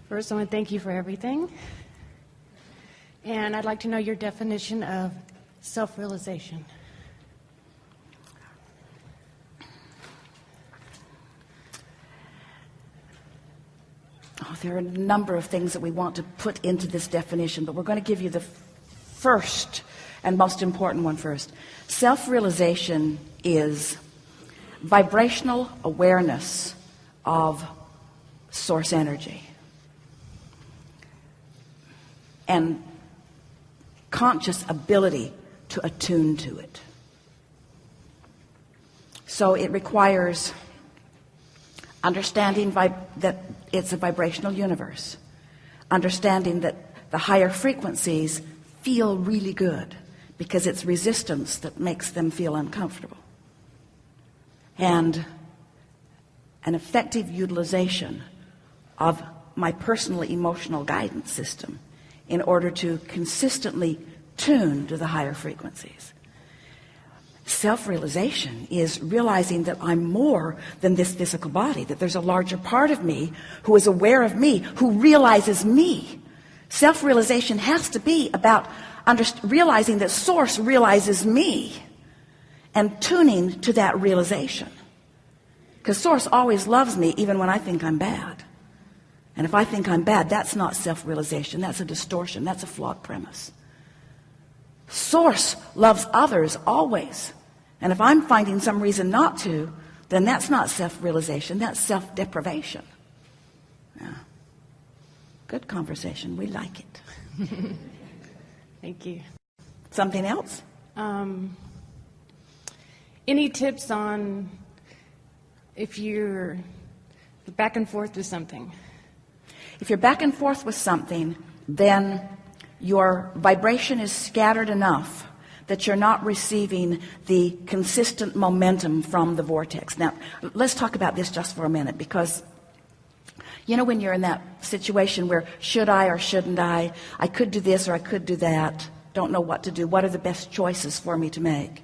First, I want to thank you for everything. And I'd like to know your definition of self-realization. Oh, there are a number of things that we want to put into this definition, but we're going to give you the first and most important one first. Self-realization is vibrational awareness of source energy and conscious ability to attune to it. So it requires understanding that it's a vibrational universe, understanding that the higher frequencies feel really good because it's resistance that makes them feel uncomfortable, and an effective utilization of my personal emotional guidance system in order to consistently tune to the higher frequencies. Self-realization is realizing that I'm more than this physical body, that there's a larger part of me who is aware of me, who realizes me. Self-realization has to be about realizing that Source realizes me and tuning to that realization. Because Source always loves me even when I think I'm bad. And if I think I'm bad, that's not self-realization. That's a distortion. That's a flawed premise. Source loves others always. And if I'm finding some reason not to, then that's not self-realization. That's self-deprivation. Yeah. Good conversation. We like it. Thank you. Something else? Any tips on if you're back and forth with something? If you're back and forth with something, then your vibration is scattered enough that you're not receiving the consistent momentum from the vortex. Now, let's talk about this just for a minute, because you know, when you're in that situation where should I or shouldn't I could do this or I could do that, don't know what to do, what are the best choices for me to make?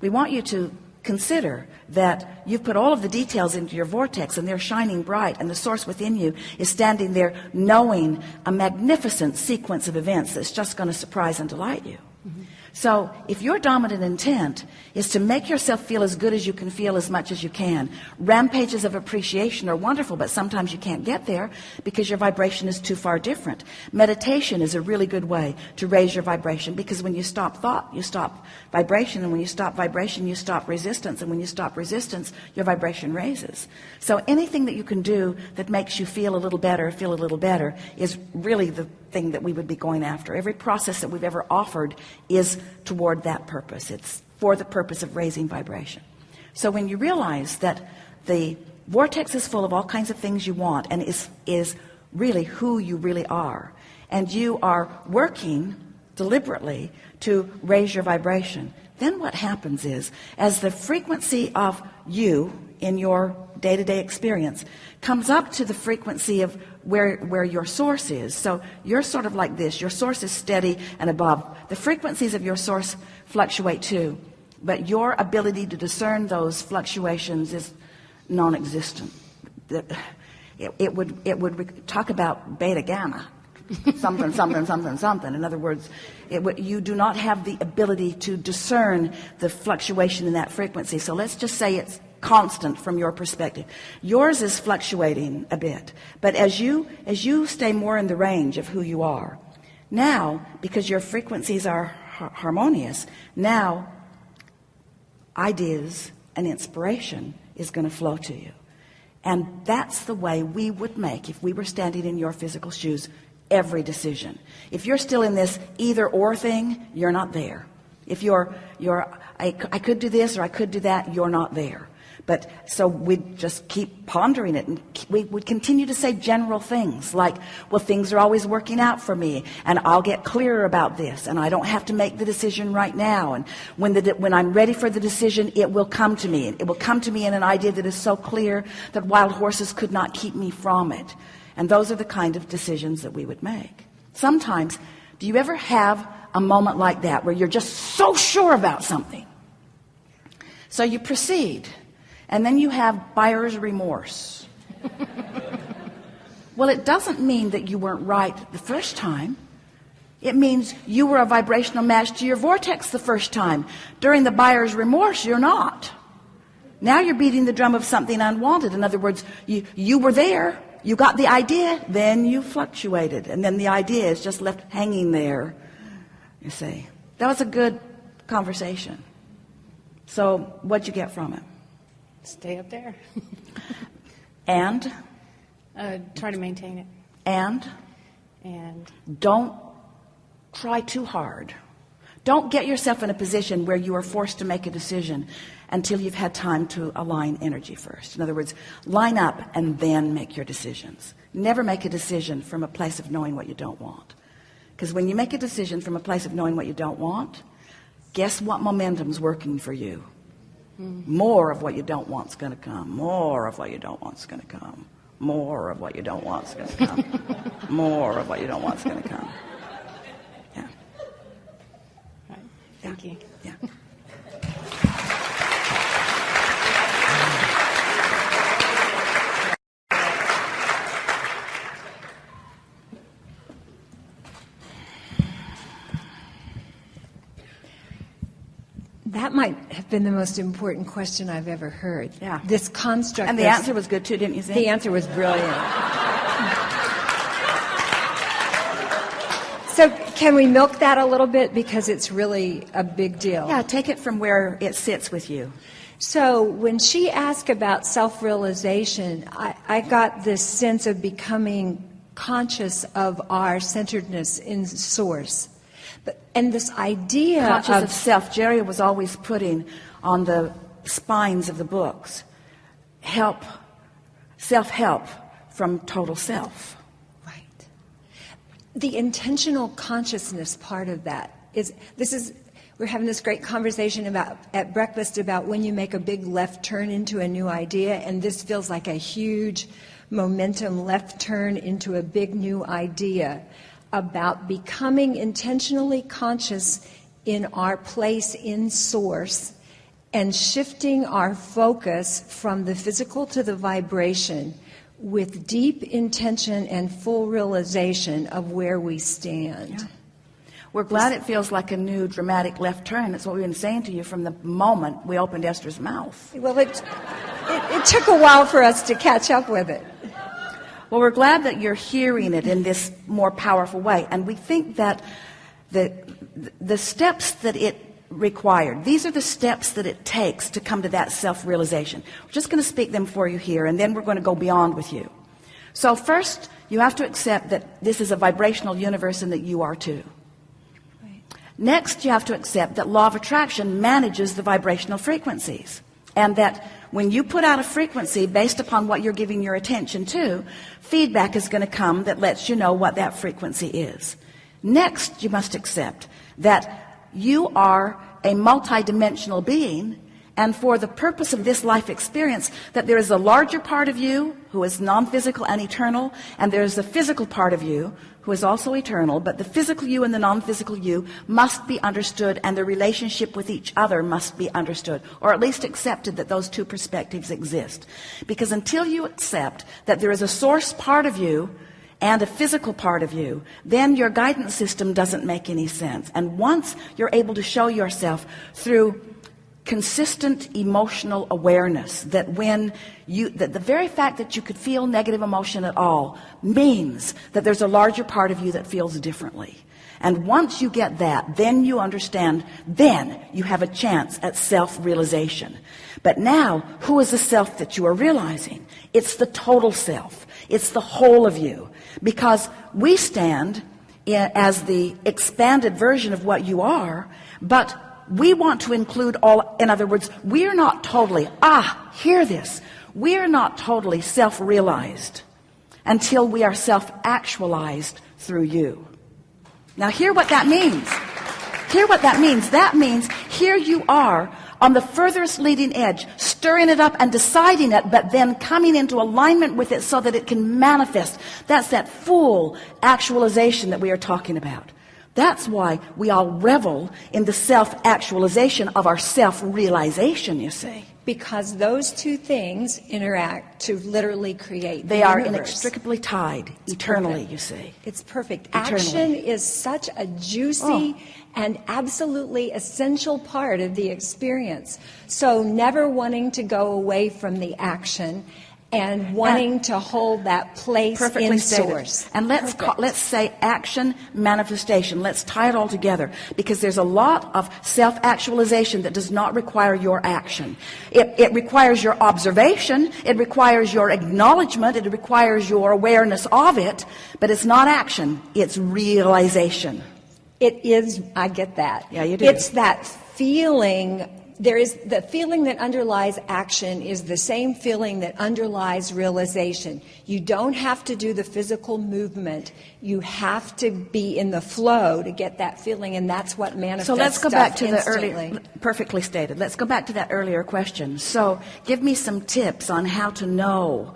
We want you to consider that you've put all of the details into your vortex and they're shining bright, and the Source within you is standing there knowing a magnificent sequence of events that's just going to surprise and delight you. Mm-hmm. So if your dominant intent is to make yourself feel as good as you can feel as much as you can, rampages of appreciation are wonderful, but sometimes you can't get there because your vibration is too far different. Meditation is a really good way to raise your vibration, because when you stop thought, you stop vibration, and when you stop vibration, you stop resistance, and when you stop resistance, your vibration raises. So anything that you can do that makes you feel a little better is really the thing that we would be going after. Every process that we've ever offered is toward that purpose. It's for the purpose of raising vibration. So when you realize that the vortex is full of all kinds of things you want and is really who you really are, and you are working deliberately to raise your vibration, then what happens is, as the frequency of you in your day-to-day experience comes up to the frequency of where your Source is, so you're sort of like this, your Source is steady and above. The frequencies of your Source fluctuate too, but your ability to discern those fluctuations is non-existent. It would talk about beta gamma, something. In other words, you do not have the ability to discern the fluctuation in that frequency. So let's just say it's constant from your perspective. Yours is fluctuating a bit, but as you stay more in the range of who you are now, because your frequencies are harmonious, now ideas and inspiration is going to flow to you. And that's the way we would make, if we were standing in your physical shoes, every decision. If you're still in this either or thing, you're not there. If I could do this or I could do that, you're not there. But so we'd just keep pondering it, and we would continue to say general things like, well, things are always working out for me, and I'll get clearer about this, and I don't have to make the decision right now, and when I'm ready for the decision, it will come to me. It will come to me in an idea that is so clear that wild horses could not keep me from it. And those are the kind of decisions that we would make. Sometimes, do you ever have a moment like that where you're just so sure about something? So you proceed. And then you have buyer's remorse. Well, it doesn't mean that you weren't right the first time. It means you were a vibrational match to your vortex the first time. During the buyer's remorse, you're not. Now you're beating the drum of something unwanted. In other words, you were there, you got the idea, then you fluctuated, and then the idea is just left hanging there, you see. That was a good conversation. So what'd you get from it? Stay up there. And? Try to maintain it. And? And Don't try too hard. Don't get yourself in a position where you are forced to make a decision until you've had time to align energy first. In other words, line up and then make your decisions. Never make a decision from a place of knowing what you don't want. Because when you make a decision from a place of knowing what you don't want, guess what momentum's working for you? More of what you don't want's going to come. More of what you don't want's going to come. More of what you don't want's going to come. More of what you don't want's going to come. Yeah. right. Thank you. Yeah. That might have been the most important question I've ever heard. Yeah. This construct. And the answer was good too, didn't you think? The answer was brilliant. So can we milk that a little bit, because it's really a big deal? Yeah, take it from where it sits with you. So when she asked about self-realization, I got this sense of becoming conscious of our centeredness in Source. And this idea Conscious of self. Jerry was always putting on the spines of the books, self-help from total self. Right. The intentional consciousness part of that we're having this great conversation at breakfast about when you make a big left turn into a new idea, and this feels like a huge momentum left turn into a big new idea, about becoming intentionally conscious in our place in Source and shifting our focus from the physical to the vibration with deep intention and full realization of where we stand. Yeah. We're glad it feels like a new dramatic left turn. That's what we've been saying to you from the moment we opened Esther's mouth. Well, it took a while for us to catch up with it. Well, we're glad that you're hearing it in this more powerful way. And we think that the steps that it required, these are the steps that it takes to come to that self-realization. We're just going to speak them for you here, and then we're going to go beyond with you. So first, you have to accept that this is a vibrational universe and that you are too. Right. Next, you have to accept that law of attraction manages the vibrational frequencies, and that when you put out a frequency based upon what you're giving your attention to, feedback is going to come that lets you know what that frequency is. Next, you must accept that you are a multidimensional being, and for the purpose of this life experience, that there is a larger part of you who is non-physical and eternal, and there is a physical part of you who is also eternal, but the physical you and the non-physical you must be understood, and the relationship with each other must be understood, or at least accepted that those two perspectives exist. Because until you accept that there is a source part of you and a physical part of you, then your guidance system doesn't make any sense. And once you're able to show yourself through consistent emotional awareness that that the very fact that you could feel negative emotion at all means that there's a larger part of you that feels differently. And once you get that, then you understand, then you have a chance at self-realization. But now, who is the self that you are realizing? It's the total self. It's the whole of you. Because we stand as the expanded version of what you are, but we want to include all. In other words, we're not totally, hear this, we're not totally self-realized until we are self-actualized through you. Now hear what that means. Hear what that means. That means here you are on the furthest leading edge, stirring it up and deciding it, but then coming into alignment with it so that it can manifest. That's that full actualization that we are talking about. That's why we all revel in the self-actualization of our self-realization, you see. because those two things interact to literally create They the are universe. inextricably tied, eternally, you see. It's perfect. Eternally. Action is such a juicy and absolutely essential part of the experience. So never wanting to go away from the action and wanting to hold that place Perfectly in stated. source. And let's say action manifestation. Let's tie it all together, because there's a lot of self-actualization that does not require your action. It requires your observation, it requires your acknowledgement, it requires your awareness of it, but it's not action, it's realization. It is, I get that. Yeah, you do. It's that feeling. There is the feeling that underlies action is the same feeling that underlies realization. You don't have to do the physical movement. You have to be in the flow to get that feeling, and that's what manifests. So let's go back to instantly. the earlier, perfectly stated. Let's go back to that earlier question. So give me some tips on how to know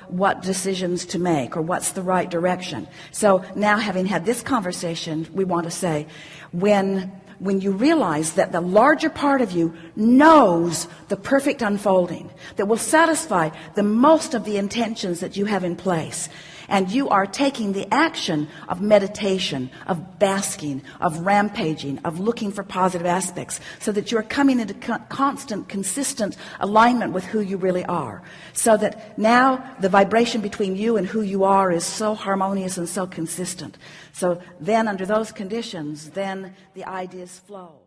what decisions to make or what's the right direction. So now, having had this conversation, we want to say, when you realize that the larger part of you knows the perfect unfolding that will satisfy the most of the intentions that you have in place, and you are taking the action of meditation, of basking, of rampaging, of looking for positive aspects, so that you're coming into constant, consistent alignment with who you really are, so that now the vibration between you and who you are is so harmonious and so consistent. So then, under those conditions, then the ideas flow.